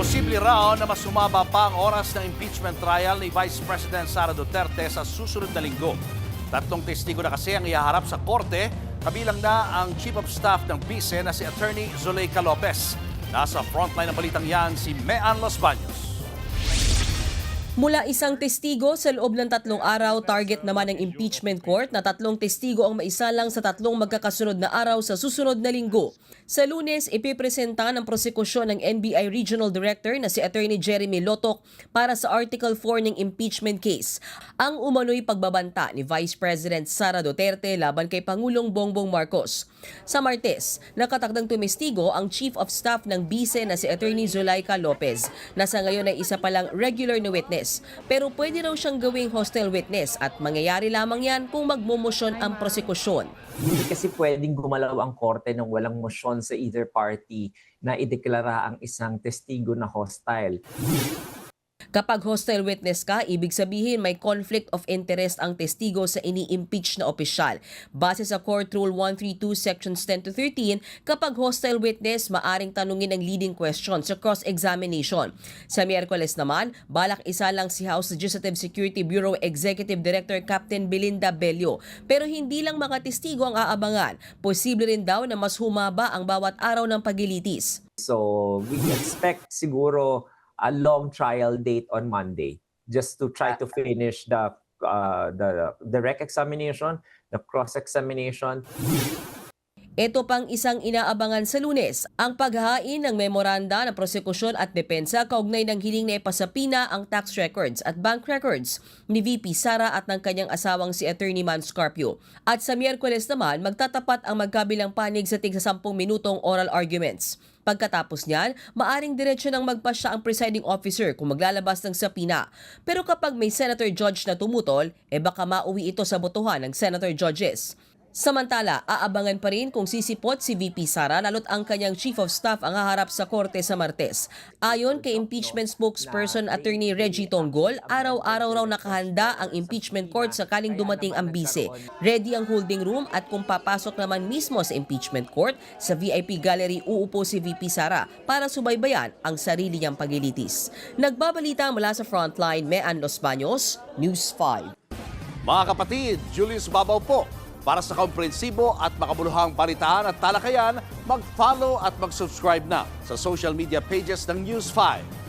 Posible raw na mas humaba pa ang oras ng impeachment trial ni Vice President Sara Duterte sa susunod na linggo. Tatlong testigo na kasi ang ihaharap sa korte, kabilang na ang Chief of Staff ng BICE na si Attorney Zuleika Lopez. Nasa frontline ng balitang yan si Mean Los Baños. Mula isang testigo sa loob ng 3 araw, target naman ng impeachment court na 3 testigo ang maisalang sa 3 magkakasunod na araw sa susunod na linggo. Sa Lunes, ipipresenta ng prosekusyon ng NBI Regional Director na si Attorney Jeremy Lotok para sa Article 4 ng impeachment case. Ang umano'y pagbabanta ni Vice President Sara Duterte laban kay Pangulong Bongbong Marcos. Sa Martes, nakatakdang tumestigo ang Chief of Staff ng BICE na si Attorney Zuleika Lopez na sa ngayon ay isa palang regular na witness. Pero pwede raw siyang gawing hostile witness at mangyayari lamang yan kung magmomosyon ang prosekusyon. Hindi kasi pwedeng gumalaw ang korte nang walang motion sa either party na ideklara ang isang testigo na hostile. Kapag hostile witness ka, ibig sabihin may conflict of interest ang testigo sa ini-impeach na opisyal. Base sa Court Rule 132 Sections 10 to 13, kapag hostile witness, maaring tanungin ang leading question sa cross-examination. Sa Miyerkules naman, balak isa lang si House Legislative Security Bureau Executive Director Captain Belinda Bello. Pero hindi lang mga testigo ang aabangan. Posible rin daw na mas humaba ang bawat araw ng pagilitis. So we expect siguro a long trial date on Monday just to try to finish the direct examination, the cross-examination. Ito pang isang inaabangan sa Lunes, ang paghahain ng memoranda ng prosekusyon at depensa kaugnay ng hiling na ipasapina ang tax records at bank records ni VP Sara at ng kanyang asawang si Attorney Man Scarpio. At sa Miyerkules naman, magtatapat ang magkabilang panig sa tig sa 10 minutong oral arguments. Pagkatapos niyan, maaring diretsyo nang magpasya ang presiding officer kung maglalabas ng sapina. Pero kapag may senator judge na tumutol, baka mauwi ito sa botohan ng senator judges. Samantala, aabangan pa rin kung sisipot si VP Sara lalo't ang kanyang Chief of Staff ang haharap sa korte sa Martes. Ayon kay impeachment spokesperson Attorney Reggie Tonggol, araw-araw raw nakahanda ang impeachment court sakaling dumating ang BICE. Ready ang holding room at kung papasok naman mismo sa impeachment court, sa VIP gallery uupo si VP Sara para subaybayan ang sarili niyang pagilitis. Nagbabalita mula sa Frontline, Mean Los Baños, News 5. Mga kapatid, Julius Babaw po. Para sa komprehensibo at makabuluhang balitaan at talakayan, mag-follow at mag-subscribe na sa social media pages ng News 5.